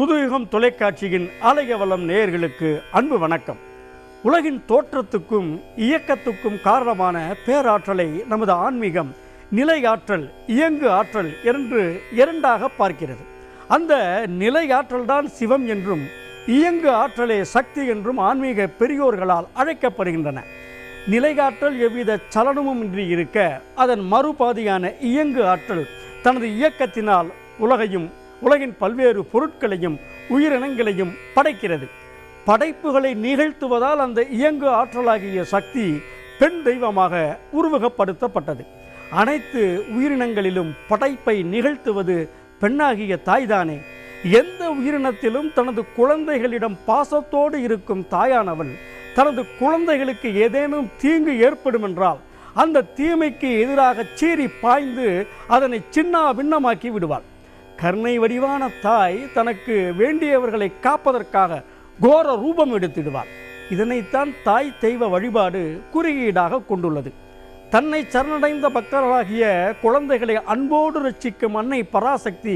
புதுயுகம் தொலைக்காட்சியின் ஆலயவளம் நேயர்களுக்கு அன்பு வணக்கம். உலகின் தோற்றத்துக்கும் இயக்கத்துக்கும் காரணமான பேராற்றலை நமது ஆன்மீகம் நிலையாற்றல், இயங்கு ஆற்றல் என்று இரண்டாக பார்க்கிறது. அந்த நிலையாற்றல் தான் சிவம் என்றும் இயங்கு ஆற்றலே சக்தி என்றும் ஆன்மீக பெரியோர்களால் அழைக்கப்படுகின்றன. நிலையாற்றல் எவ்வித சலனமும் இன்றி இருக்க, அதன் மறுபாதியான இயங்கு ஆற்றல் தனது இயக்கத்தினால் உலகின் பல்வேறு பொருட்களையும் உயிரினங்களையும் படைக்கிறது. படைப்புகளை நிகழ்த்துவதால் அந்த இயங்கு ஆற்றலாகிய சக்தி பெண் தெய்வமாக உருவகப்படுத்தப்பட்டது. அனைத்து உயிரினங்களிலும் படைப்பை நிகழ்த்துவது பெண்ணாகிய தாய்தானே. எந்த உயிரினத்திலும் தனது குழந்தைகளிடம் பாசத்தோடு இருக்கும் தாயானவள் தனது குழந்தைகளுக்கு ஏதேனும் தீங்கு ஏற்படும் என்றால் அந்த தீமைக்கு எதிராக சீறி பாய்ந்து அதனை சின்ன பின்னமாக்கி விடுவாள். கருணை வடிவான தாய் தனக்கு வேண்டியவர்களை காப்பதற்காக கோர ரூபம் எடுத்திடுவாள். இதனைத்தான் தாய் தெய்வ வழிபாடு குறியீடாக கொண்டுள்ளது. தன்னை சரணடைந்த பக்தர்களாகிய குழந்தைகளை அன்போடு ரட்சிக்கும் அன்னை பராசக்தி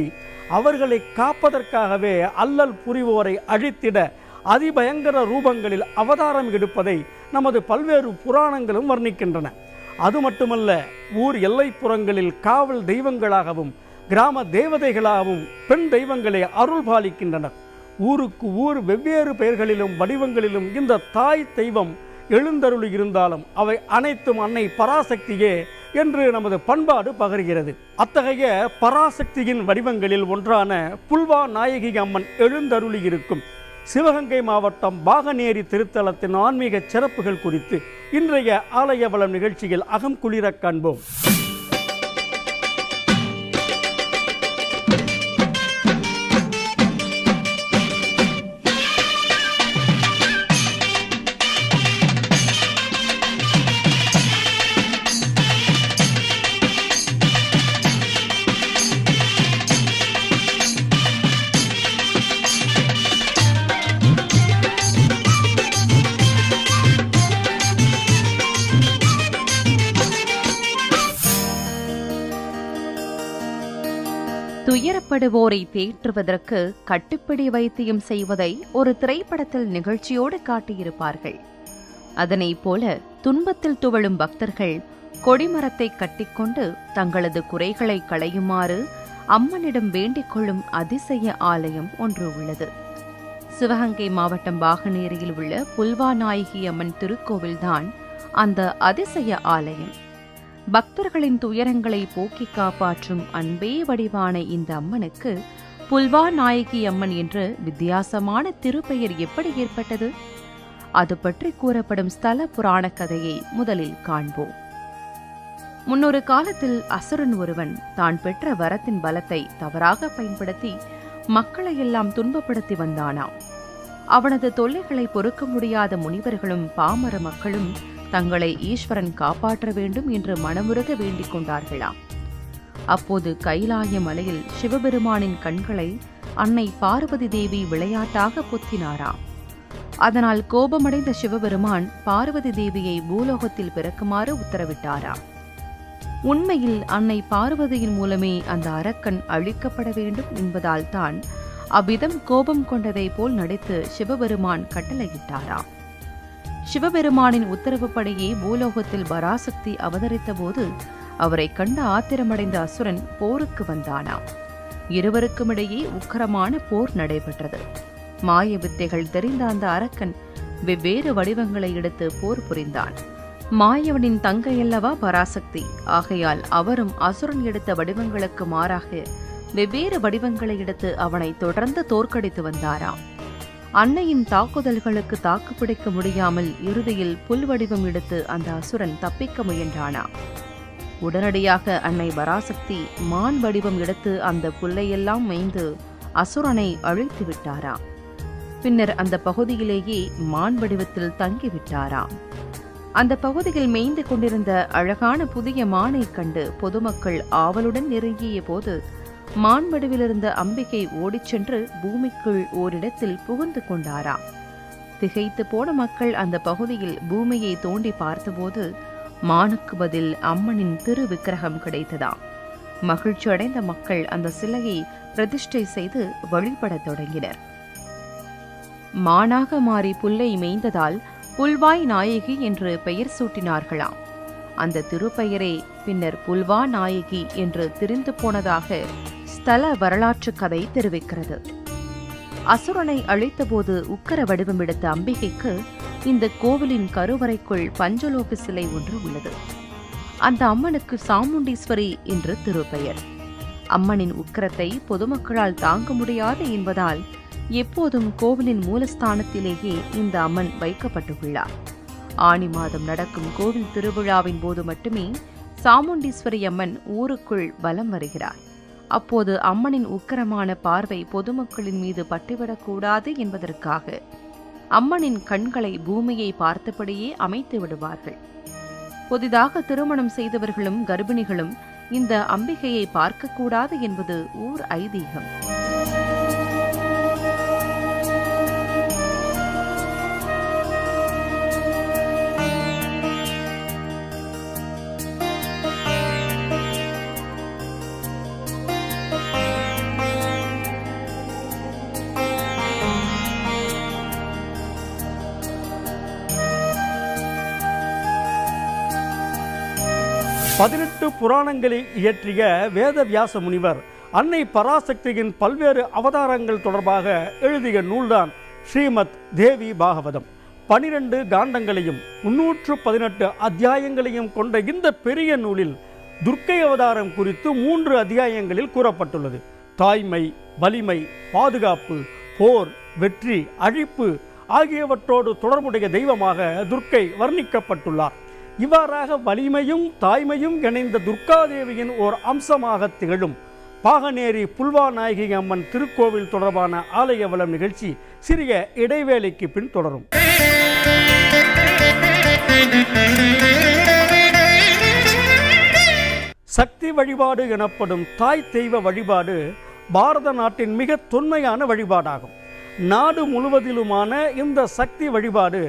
அவர்களை காப்பதற்காகவே அல்லல் புரிவோரை அழித்திட அதிபயங்கர ரூபங்களில் அவதாரம் எடுப்பதை நமது பல்வேறு புராணங்களும் வர்ணிக்கின்றன. அது மட்டுமல்ல, ஊர் எல்லைப்புறங்களில் காவல் தெய்வங்களாகவும் கிராம தேவதைகளாகவும் பெண் தெய்வங்களை அருள் பாலிக்கின்றனர். ஊருக்கு ஊர் வெவ்வேறு பெயர்களிலும் வடிவங்களிலும் இந்த தாய் தெய்வம் எழுந்தருளி இருந்தாலும் அவை அனைத்தும் அன்னை பராசக்தியே என்று நமது பண்பாடு பகர்கிறது. அத்தகைய பராசக்தியின் வடிவங்களில் ஒன்றான புல்வா நாயகி அம்மன் எழுந்தருளி இருக்கும் சிவகங்கை மாவட்டம் பாகநேரி திருத்தலத்தின் ஆன்மீக சிறப்புகள் குறித்து இன்றைய ஆலயவளம் நிகழ்ச்சியில் அகம் குளிர காண்போம். துயரப்படுவோரை தேற்றுவதற்கு கட்டுப்பிடி வைத்தியம் செய்வதை ஒரு திரைப்படத்தில் நிகழ்ச்சியோடு காட்டியிருப்பார்கள். அதனைப் போல துன்பத்தில் துவளும் பக்தர்கள் கொடிமரத்தை கட்டிக்கொண்டு தங்களது குறைகளை களையுமாறு அம்மனிடம் வேண்டிக் கொள்ளும் அதிசய ஆலயம் ஒன்று உள்ளது. சிவகங்கை மாவட்டம் பாகநேரியில் உள்ள புல்வா நாயகி அம்மன் திருக்கோவில்தான் அந்த அதிசய ஆலயம். பக்தர்களின் துயரங்களை போக்கி காப்பாற்றும் அன்பே வடிவான இந்த அம்மனுக்கு புல்வா நாயகி அம்மன் என்ற வித்தியாசமான திருப்பெயர் எப்படி ஏற்பட்டது? அது பற்றி கூறப்படும் ஸ்தல புராண கதையை முதலில் காண்போம். முன்னொரு காலத்தில் அசுரன் ஒருவன் தான் பெற்ற வரத்தின் பலத்தை தவறாக பயன்படுத்தி மக்களை எல்லாம் துன்பப்படுத்தி வந்தானாம். அவனது தொல்லைகளை பொறுக்க முடியாத முனிவர்களும் பாமர மக்களும் தங்களை ஈஸ்வரன் காப்பாற்ற வேண்டும் என்று மனமுருக வேண்டிக் கொண்டார்களாம். அப்போது கைலாய மலையில் சிவபெருமானின் கண்களை அன்னை பார்வதி தேவி விளையாட்டாக பொத்தினாராம். அதனால் கோபமடைந்த சிவபெருமான் பார்வதி தேவியை பூலோகத்தில் பிறக்குமாறு உத்தரவிட்டாராம். உண்மையில் அன்னை பார்வதியின் மூலமே அந்த அரக்கன் அழிக்கப்பட வேண்டும் என்பதால் தான் அவ்விதம் கோபம் கொண்டதை போல் நடித்து சிவபெருமான் கட்டளையிட்டாராம். சிவபெருமானின் உத்தரவுப்படியே பூலோகத்தில் பராசக்தி அவதரித்த போது அவரை கண்டு ஆத்திரமடைந்த அசுரன் போருக்கு வந்தானாம். இருவருக்குமிடையே உக்கிரமான போர் நடைபெற்றது. மாய வித்தைகள் தெரிந்த அந்த அரக்கன் வெவ்வேறு வடிவங்களை எடுத்து போர் புரிந்தான். மாயவனின் தங்கையல்லவா பராசக்தி, ஆகையால் அவரும் அசுரன் எடுத்த வடிவங்களுக்கு மாறாக வெவ்வேறு வடிவங்களை எடுத்து அவனை தொடர்ந்து தோற்கடித்து வந்தாராம். அன்னையின் தாக்குதல்களுக்கு தாக்குப்பிடிக்க முடியாமல் இறுதியில் புல் வடிவம் எடுத்து அந்த அசுரன் தப்பிக்க முயன்றானாம். உடனடியாக அன்னை பராசக்தி மான் வடிவம் எடுத்து அந்த புல்லையெல்லாம் மேய்ந்து அசுரனை அழித்து விட்டாராம். பின்னர் அந்த பகுதியிலேயே மான் வடிவத்தில் தங்கிவிட்டாராம். அந்த பகுதியில் மேய்ந்து கொண்டிருந்த அழகான புதிய மானை கண்டு பொதுமக்கள் ஆவலுடன் நெருங்கிய போது மான் வடிவிலிருந்த அம்பிகை ஓடிச் சென்று பூமிக்குள் ஓரிடத்தில் புகுந்து கொண்டாராம். திகைத்து போன மக்கள் அந்த பகுதியில் பூமியை தோண்டி பார்த்தபோது மானுக்கு பதில் அம்மனின் திரு விக்கிரகம் கிடைத்ததாம். மகிழ்ச்சியடைந்த மக்கள் அந்த சிலையை பிரதிஷ்டை செய்து வழிபடத் தொடங்கினர். மானாக மாறி புல்லை மேய்ந்ததால் புல்வாய் நாயகி என்று பெயர் சூட்டினார்களாம். அந்த திருப்பெயரே பின்னர் புல்வா நாயகி என்று திரிந்து போனதாக ஸ்தல வரலாற்று கதை தெரிவிக்கிறது. அசுரனை அழித்தபோது உக்கர வடிவமெடுத்த அம்பிகைக்கு இந்த கோவிலின் கருவறைக்குள் பஞ்சலோக சிலை ஒன்று உள்ளது. அந்த அம்மனுக்கு சாமுண்டீஸ்வரி என்று திருப்பெயர். அம்மனின் உக்கிரத்தை பொதுமக்களால் தாங்க முடியாது என்பதால் எப்போதும் கோவிலின் மூலஸ்தானத்திலேயே இந்த அம்மன் வைக்கப்பட்டுள்ளார். ஆனி மாதம் நடக்கும் கோவில் திருவிழாவின் போது மட்டுமே சாமுண்டீஸ்வரி அம்மன் ஊருக்குள் வலம் வருகிறார். அப்போது அம்மனின் உக்கிரமான பார்வை பொதுமக்களின் மீது பட்டுவிடக்கூடாது என்பதற்காக அம்மனின் கண்களை பூமியை பார்த்தபடியே அமைத்து விடுவார்கள். புதிதாக திருமணம் செய்தவர்களும் கர்ப்பிணிகளும் இந்த அம்பிகையை பார்க்கக்கூடாது என்பது ஊர் ஐதீகம். பதினெட்டு புராணங்களை இயற்றிய வேதவியாச முனிவர் அன்னை பராசக்தியின் பல்வேறு அவதாரங்கள் தொடர்பாக எழுதிய நூல்தான் ஸ்ரீமத் தேவி பாகவதம். 12 காண்டங்களையும் 318 அத்தியாயங்களையும் கொண்ட இந்த பெரிய நூலில் துர்க்கை அவதாரம் குறித்து 3 அத்தியாயங்களில் கூறப்பட்டுள்ளது. தாய்மை, வலிமை, பாதுகாப்பு, போர், வெற்றி, அழிப்பு ஆகியவற்றோடு தொடர்புடைய தெய்வமாக துர்க்கை வர்ணிக்கப்பட்டுள்ளார். இவ்வாறாக வலிமையும் தாய்மையும் இணைந்த துர்காதேவியின் ஓர் அம்சமாக திகழும் பாகனேரி புல்வா நாயகி அம்மன் திருக்கோவில் தொடர்பான ஆலய வளம் நிகழ்ச்சி சிறிய இடைவேளைக்கு பின் தொடரும். சக்தி வழிபாடு எனப்படும் தாய் தெய்வ வழிபாடு பாரத நாட்டின் மிக தொன்மையான வழிபாடாகும். நாடு முழுவதிலுமான இந்த சக்தி வழிபாடு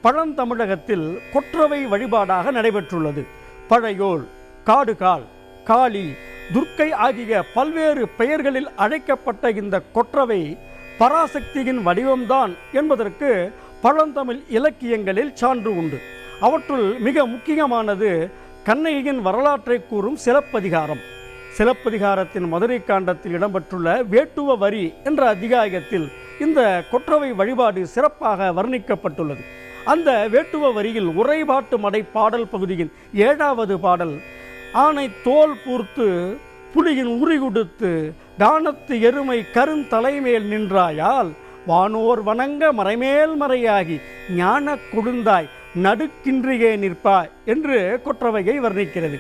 பழந்தமிழகத்தில் கொற்றவை வழிபாடாக நடைபெற்றுள்ளது. பழையோள், காடுகால், காளி, துர்க்கை ஆகிய பல்வேறு பெயர்களில் அழைக்கப்பட்ட இந்த கொற்றவை பராசக்தியின் வடிவம்தான் என்பதற்கு பழந்தமிழ் இலக்கியங்களில் சான்று உண்டு. அவற்றுள் மிக முக்கியமானது கண்ணகியின் வரலாற்றை கூறும் சிலப்பதிகாரம். சிலப்பதிகாரத்தின் மதுரை காண்டத்தில் இடம்பெற்றுள்ள வேட்டுவ வரி என்ற அத்தியாயத்தில் இந்த கொற்றவை வழிபாடு சிறப்பாக வர்ணிக்கப்பட்டுள்ளது. அந்த வேட்டுவ வரியில் உரைபாட்டு மடை பாடல் பகுதியின் 7வது பாடல், ஆனை தோல் பூர்த்து புலியின் உரி கொடுத்து தானத்து எருமை கருந்தலைமேல் நின்றாயால் வானோர் வணங்க மறைமேல் மறையாகி ஞான கொடுந்தாய் நடுக்கின்றியே நிற்பாய் என்று கொற்றவையை வர்ணிக்கிறது.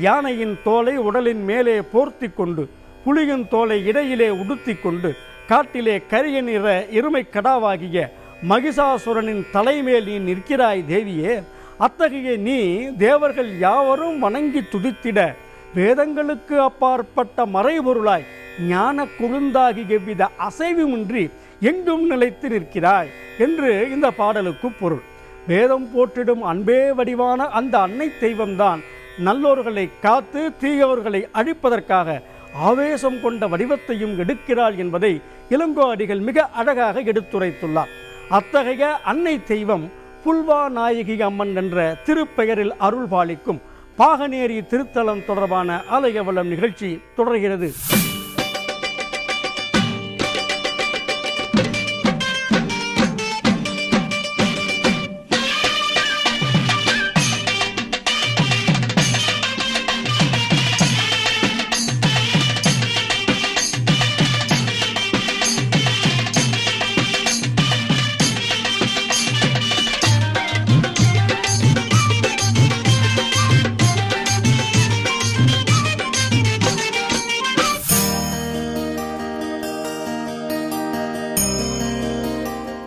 யானையின் தோலை உடலின் மேலே போர்த்தி கொண்டு புலியின் தோலை இடையிலே உடுத்தி கொண்டு காட்டிலே கரிய நிற எருமை கடாவாகிய மகிஷாசுரனின் தலைமேல் நீ நிற்கிறாய் தேவியே. அத்தகைய நீ தேவர்கள் யாவரும் வணங்கி துதித்திட வேதங்களுக்கு அப்பாற்பட்ட மறைபொருளாய் ஞான குழுந்தாகி எவ்வித அசைவுமின்றி எங்கும் நிலைத்து நிற்கிறாய் என்று இந்த பாடலுக்கு பொருள். வேதம் போற்றிடும் அன்பே வடிவான அந்த அன்னை தெய்வம்தான் நல்லோர்களை காத்து தீயவர்களை அழிப்பதற்காக ஆவேசம் கொண்ட வடிவத்தையும் எடுக்கிறாள் என்பதை இளங்கோ அடிகள் மிக அழகாக எடுத்துரைத்துள்ளார். அத்தகைய அன்னை தெய்வம் புல்வா நாயகி அம்மன் என்ற திருப்பெயரில் அருள் பாலிக்கும் பாகனேரி திருத்தலம் தொடர்பான ஆலய வளம் நிகழ்ச்சி தொடர்கிறது.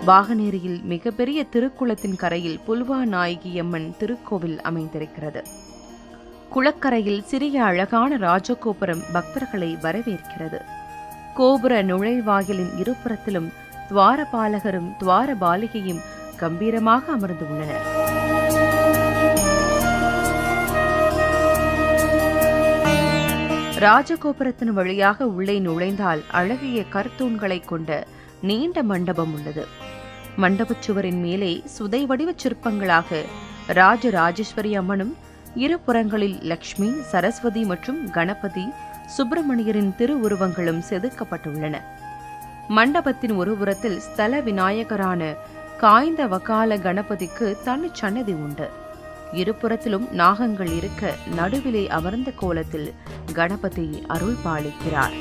வாகனேரியில் மிகப்பெரிய திருக்குளத்தின் கரையில் புல்வா நாயகி அம்மன் திருக்கோவில் அமைந்திருக்கிறது. குளக்கரையில் சிறிய அழகான ராஜகோபுரம் பக்தர்களை வரவேற்கிறது. கோபுர நுழைவாயிலின் இருபுறத்திலும் துவாரபாலகரும் துவாரபாலிகையும் கம்பீரமாக அமர்ந்து உள்ளனர். ராஜகோபுரத்தின் வழியாக உள்ளே நுழைந்தால் அழகிய கற்தூண்களை கொண்ட நீண்ட மண்டபம் உள்ளது. மண்டபச் சுவரின் மேலே சுதை வடிவ சிற்பங்களாக ராஜராஜேஸ்வரி அம்மனும், இருபுறங்களில் லக்ஷ்மி, சரஸ்வதி மற்றும் கணபதி, சுப்பிரமணியரின் திருவுருவங்களும் செதுக்கப்பட்டுள்ளன. மண்டபத்தின் ஒரு புறத்தில் ஸ்தல விநாயகரான காய்ந்த வகால கணபதிக்கு தனி சன்னதி உண்டு. இருபுறத்திலும் நாகங்கள் இருக்க நடுவிலே அமர்ந்த கோலத்தில் கணபதி அருள் பாலிக்கிறார்.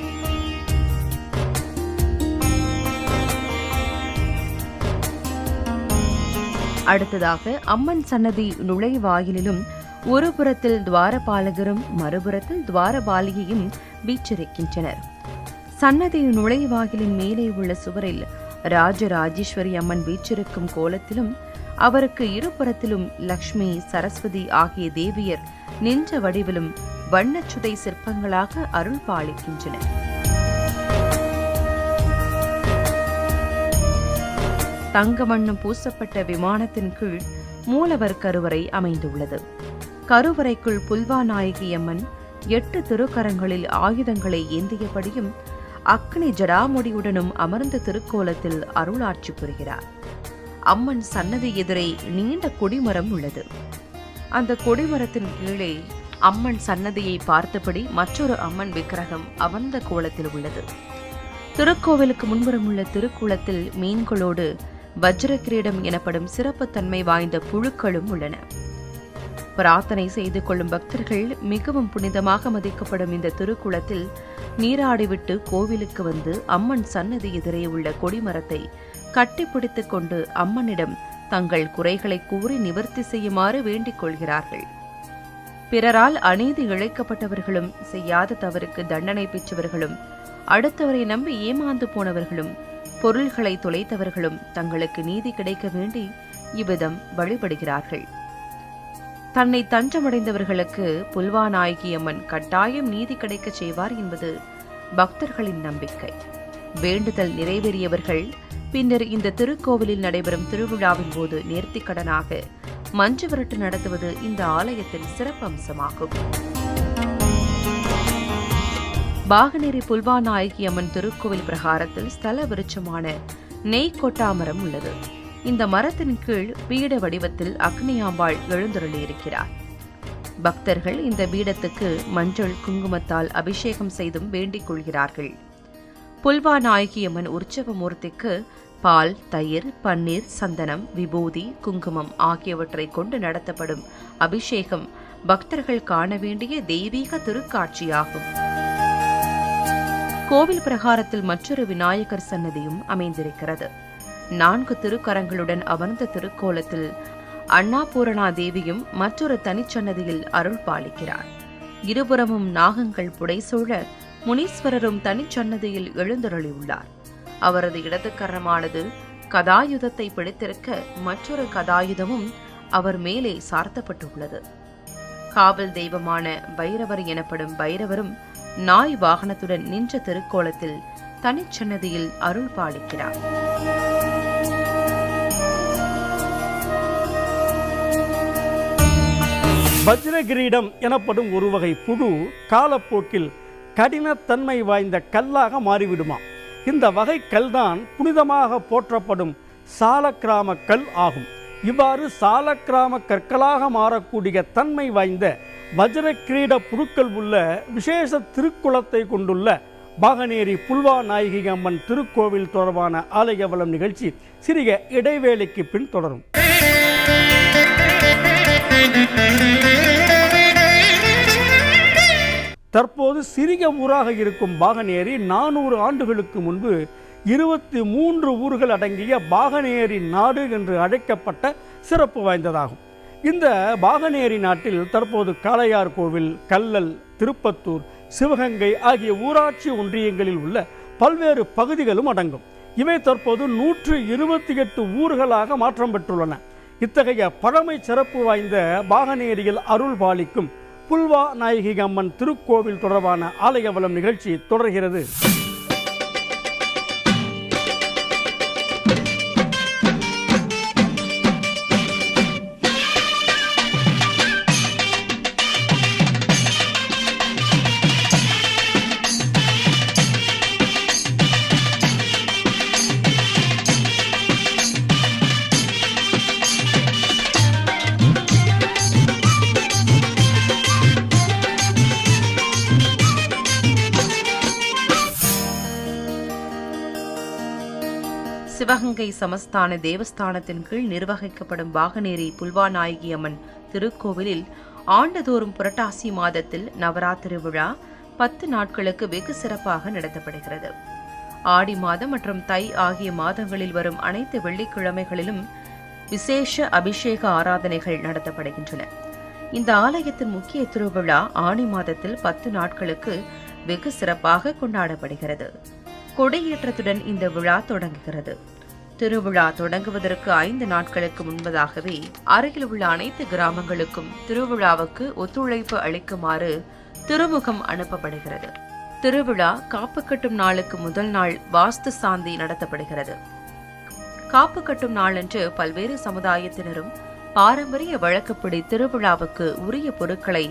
அடுத்ததாக அம்மன் சன்னதி நுழைவாயிலிலும் ஒரு புறத்தில் துவாரபாலகரும் மறுபுறத்தில் துவாரபாலிகையும் வீற்றிருக்கின்றனர். சன்னதி நுழைவாயிலின் மேலே உள்ள சுவரில் ராஜராஜேஸ்வரி அம்மன் வீற்றிருக்கும் கோலத்திலும் அவருக்கு இருபுறத்திலும் லக்ஷ்மி, சரஸ்வதி ஆகிய தேவியர் நின்ற வடிவிலும் வண்ணச்சுதை சிற்பங்களாக அருள் பாலிக்கின்றனர். தங்க வண்ணம் பூசப்பட்ட விமானத்தின் கீழ் மூலவர் கருவறை அமைந்துள்ளது. கருவறைக்குள் புல்வாநாயகி அம்மன் 8 திருக்கரங்களில் ஆயுதங்களை ஏந்தியபடியும் அக்னி ஜடாமுடியுடனும் அமர்ந்த திருக்கோலத்தில் அருளாட்சி புரிகிறார். அம்மன் சன்னதி எதிரே நீண்ட கொடிமரம் உள்ளது. அந்த கொடிமரத்தின் கீழே அம்மன் சன்னதியை பார்த்தபடி மற்றொரு அம்மன் விக்கிரகம் அமர்ந்த கோலத்தில் உள்ளது. திருக்கோவிலுக்கு முன்புறம் உள்ள திருக்குளத்தில் மீன்களோடு வஜ்ர கிரீடம் எனப்படும் சிறப்புத்தன்மை வாய்ந்த புழுக்களும் உள்ளன. பிரார்த்தனை செய்து கொள்ளும் பக்தர்கள் மிகவும் புனிதமாக மதிக்கப்படும் இந்த திருக்குளத்தில் நீராடிவிட்டு கோவிலுக்கு வந்து அம்மன் சன்னதி எதிரே உள்ள கொடிமரத்தை கட்டிப்பிடித்துக் கொண்டு அம்மனிடம் தங்கள் குறைகளை கூறி நிவர்த்தி செய்யுமாறு வேண்டிக் கொள்கிறார்கள். பிறரால் அநீதி இழைக்கப்பட்டவர்களும், செய்யாத தவறுக்கு தண்டனை பெற்றவர்களும், அடுத்தவரை நம்பி ஏமாந்து போனவர்களும், பொருள்களை தொலைத்தவர்களும் தங்களுக்கு நீதி கிடைக்க வேண்டி இவ்விதம் வழிபடுகிறார்கள். தன்னை தஞ்சமடைந்தவர்களுக்கு புல்வாநாயகி அம்மன் கட்டாயம் நீதி கிடைக்க செய்வார் என்பது பக்தர்களின் நம்பிக்கை. வேண்டுதல் நிறைவேறியவர்கள் பின்னர் இந்த திருக்கோவிலில் நடைபெறும் திருவிழாவின் போது நேர்த்திக்கடனாக மஞ்சு விரட்டு நடத்துவது இந்த ஆலயத்தின் சிறப்பம்சமாகும். பாகனேரி புல்வாநாயகி அம்மன் திருக்கோவில் பிரகாரத்தில் ஸ்தல விருட்சமான நெய்கொட்டாமரம் உள்ளது. இந்த மரத்தின் கீழ் பீட வடிவத்தில் அக்னியாம்பாள் எழுந்தருளியிருக்கிறார். பக்தர்கள் இந்த பீடத்துக்கு மஞ்சள் குங்குமத்தால் அபிஷேகம் செய்தும் வேண்டிக் கொள்கிறார்கள். புல்வாநாயகி அம்மன் உற்சவ மூர்த்திக்கு பால், தயிர், பன்னீர், சந்தனம், விபூதி, குங்குமம் ஆகியவற்றை கொண்டு நடத்தப்படும் அபிஷேகம் பக்தர்கள் காண வேண்டிய தெய்வீக திருக்காட்சியாகும். கோவில் பிரகாரத்தில் மற்றொரு விநாயகர் சன்னதியும் அமைந்திருக்கிறது. 4 திருக்கரங்களுடன் அமர்ந்த திருக்கோலத்தில் அண்ணாபூரணா தேவியும் மற்றொரு தனிச்சன்னதியில் அருள் பாலிக்கிறார். இருபுறமும் நாகங்கள் புடைசூழ முனீஸ்வரரும் தனிச்சன்னதியில் எழுந்தருளியுள்ளார். அவரது இடது கரமானது கதாயுதத்தை பிடித்திருக்க மற்றொரு கதாயுதமும் அவர் மேலே சார்த்தப்பட்டுள்ளது. காவல் தெய்வமான பைரவர் எனப்படும் பைரவரும் நாய் வாகனத்துடன் நின்ற திருக்கோலத்தில் தனிச்சன்னதியில் அருள் பாலிக்கிறார். வஜ்ரகிரீடம் எனப்படும் ஒரு வகை புழு காலப்போக்கில் கடினத்தன்மை வாய்ந்த கல்லாக மாறிவிடுமா. இந்த வகை கல்தான் புனிதமாக போற்றப்படும் சாலக்கிராம கல் ஆகும். இவ்வாறு சாலக்கிராம கற்களாக மாறக்கூடிய தன்மை வாய்ந்த வஜ்ரகிரீட புழுக்கள் உள்ள விசேஷ திருக்குளத்தை கொண்டுள்ள பாகனேரி புல்வாநாயகி அம்மன் திருக்கோவில் தொடர்பான ஆலய வலம் நிகழ்ச்சி சிறிய இடைவேளைக்கு பின் தொடரும். தற்போது சிறிய ஊராக இருக்கும் பாகனேரி 400 ஆண்டுகளுக்கு முன்பு 23 ஊர்கள் அடங்கிய பாகனேரி நாடு என்று அழைக்கப்பட்ட சிறப்பு வாய்ந்ததாகும். இந்த பாகனேரி நாட்டில் தற்போது காளையார் கோவில், கல்லல், திருப்பத்தூர், சிவகங்கை ஆகிய ஊராட்சி ஒன்றியங்களில் உள்ள பல்வேறு பகுதிகளும் அடங்கும். இவை தற்போது 128 ஊர்களாக மாற்றம் பெற்றுள்ளன. இத்தகைய பழமை சிறப்பு வாய்ந்த பாகனேரியில் அருள் பாலிக்கும் புல்வாநாயகி அம்மன் திருக்கோவில் தொடர்பான ஆலய வலம் நிகழ்ச்சி தொடர்கிறது. சிவகங்கை சமஸ்தான தேவஸ்தானத்தின் கீழ் நிர்வகிக்கப்படும் பாகனேரி புல்வாநாயகி அம்மன் திருக்கோவிலில் ஆண்டுதோறும் புரட்டாசி மாதத்தில் நவராத்திரி விழா 10 நாட்களுக்கு வெகு சிறப்பாக நடத்தப்படுகிறது. ஆடி மாதம் மற்றும் தை ஆகிய மாதங்களில் வரும் அனைத்து வெள்ளிக்கிழமைகளிலும் விசேஷ அபிஷேக ஆராதனைகள் நடத்தப்படுகின்றன. இந்த ஆலயத்தின் முக்கிய திருவிழா ஆணி மாதத்தில் 10 நாட்களுக்கு வெகு சிறப்பாக கொண்டாடப்படுகிறது. கொடியேற்றத்துடன் இந்த விழா தொடங்குகிறது. திருவிழா தொடங்குவதற்கு 5 நாட்களுக்கு முன்பதாகவே அருகில் உள்ள அனைத்து கிராமங்களுக்கும் திருவிழாவுக்கு ஒத்துழைப்பு அளிக்குமாறு திருமுகம் அனுப்பப்படுகிறது. திருவிழா காப்பு கட்டும் நாளுக்கு முதல் நாள் வாஸ்து சாந்தி நடத்தப்படுகிறது. காப்பு கட்டும் நாளன்று பல்வேறு சமுதாயத்தினரும் பாரம்பரிய வழக்கப்படி திருவிழாவுக்கு உரிய பொருட்களை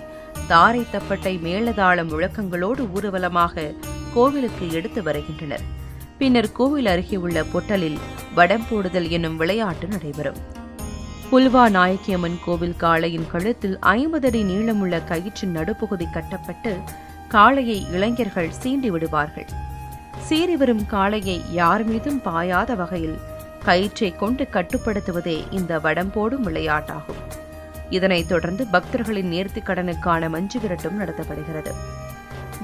தாரை தப்பட்டை மேளதாள முழக்கங்களோடு ஊர்வலமாக கோவிலுக்கு எடுத்து வருகின்றனர். பின்னர் கோவில் அருகே உள்ள பொட்டலில் வடம் போடுதல் என்னும் விளையாட்டு நடைபெறும். புல்வாநாயகியம்மன் கோவில் காளையின் கழுத்தில் 50 அடி நீளமுள்ள கயிற்றின் நடுப்பகுதி கட்டப்பட்டு காளையை இளைஞர்கள் சீண்டி விடுவார்கள். சீறி வரும் காளையை யார் மீதும் பாயாத வகையில் கயிற்றை கொண்டு கட்டுப்படுத்துவதே இந்த வடம் போடும் விளையாட்டாகும். இதனைத் தொடர்ந்து பக்தர்களின் நேர்த்திக் கடனுக்கான மஞ்சு விரட்டும் நடத்தப்படுகிறது.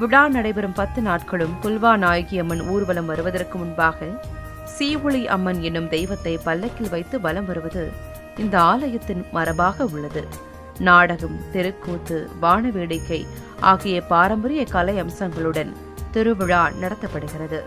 விழா நடைபெறும் 10 நாட்களும் புல்வாநாயகி அம்மன் ஊர்வலம் வருவதற்கு முன்பாக சீவுளி அம்மன் என்னும் தெய்வத்தை பல்லக்கில் வைத்து வலம் வருவது இந்த ஆலயத்தின் மரபாக உள்ளது. நாடகம், தெருக்கூத்து, வானவேடிக்கை ஆகிய பாரம்பரிய கலை அம்சங்களுடன் திருவிழா நடத்தப்படுகிறது.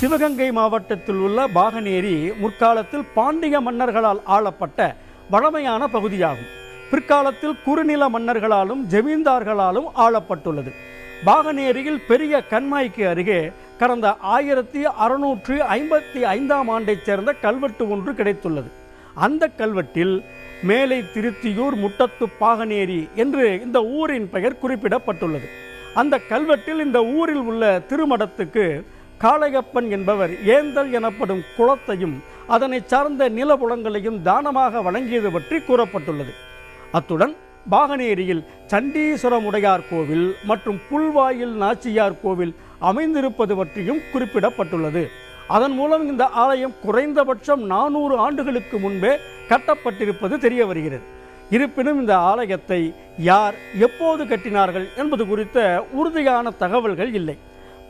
சிவகங்கை மாவட்டத்தில் உள்ள பாகனேரி முற்காலத்தில் பாண்டிய மன்னர்களால் ஆளப்பட்ட வளமையான பகுதியாகும். பிற்காலத்தில் குறுநில மன்னர்களாலும் ஜமீன்தார்களாலும் ஆளப்பட்டுள்ளது. பாகனேரியில் பெரிய கண்மாய்க்கு அருகே கடந்த 1655ஆம் ஆண்டைச் சேர்ந்த கல்வெட்டு ஒன்று கிடைத்துள்ளது. அந்த கல்வெட்டில் மேலை திருத்தியூர் முட்டத்து பாகனேரி என்று இந்த ஊரின் பெயர் குறிப்பிடப்பட்டுள்ளது. அந்த கல்வெட்டில் இந்த ஊரில் உள்ள திருமடத்துக்கு காளையப்பன் என்பவர் ஏந்தல் எனப்படும் குளத்தையும் அதனை சார்ந்த நிலபுலங்களையும் தானமாக வழங்கியது பற்றி கூறப்பட்டுள்ளது. அத்துடன் பாகனேரியில் சண்டீஸ்வரமுடையார் கோவில் மற்றும் புல்வாயில் நாச்சியார் கோவில் அமைந்திருப்பது பற்றியும் குறிப்பிடப்பட்டுள்ளது. அதன் மூலம் இந்த ஆலயம் குறைந்தபட்சம் 400 ஆண்டுகளுக்கு முன்பே கட்டப்பட்டிருப்பது தெரிய வருகிறது. இருப்பினும் இந்த ஆலயத்தை யார் எப்போது கட்டினார்கள் என்பது குறித்த உறுதியான தகவல்கள் இல்லை.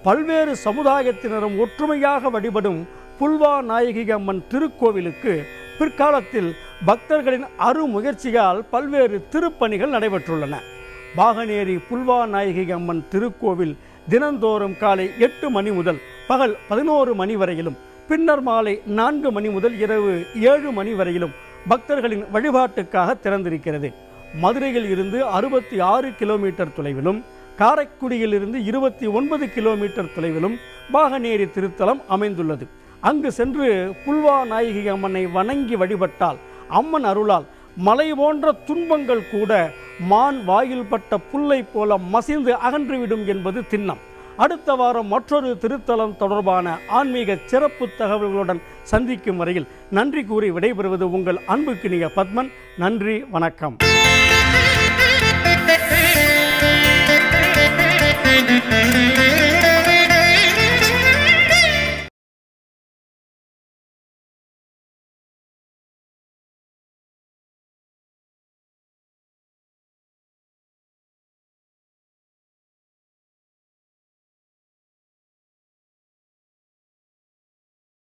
பல்வேறு சமுதாயத்தினரும் ஒற்றுமையாக வழிபடும் புல்வாநாயகி அம்மன் திருக்கோவிலுக்கு பிற்காலத்தில் பக்தர்களின் அருமுயற்சியால் பல்வேறு திருப்பணிகள் நடைபெற்றுள்ளன. பாகனேரி புல்வாநாயகி அம்மன் திருக்கோவில் தினந்தோறும் காலை 8 மணி முதல் பகல் 11 மணி வரையிலும், பின்னர் மாலை 4 மணி முதல் இரவு 7 மணி வரையிலும் பக்தர்களின் வழிபாட்டுக்காக திறந்திருக்கிறது. மதுரையில் இருந்து 66 கிலோமீட்டர் தொலைவிலும், காரைக்குடியில் இருந்து 29 கிலோமீட்டர் தொலைவிலும் பாகனேரி திருத்தலம் அமைந்துள்ளது. அங்கு சென்று புல்வாநாயகி அம்மனை வணங்கி வழிபட்டால் அம்மன் அருளால் மலை போன்ற துன்பங்கள் கூட மான் வாயில் பட்ட புல்லை போல மசிந்து அகன்றுவிடும் என்பது திண்ணம். அடுத்த வாரம் மற்றொரு திருத்தலம் தொடர்பான ஆன்மீக சிறப்பு தகவல்களுடன் சந்திக்கும் வரையில் நன்றி கூறி விடைபெறுவது உங்கள் அன்புக்கினிய பத்மன். நன்றி, வணக்கம்.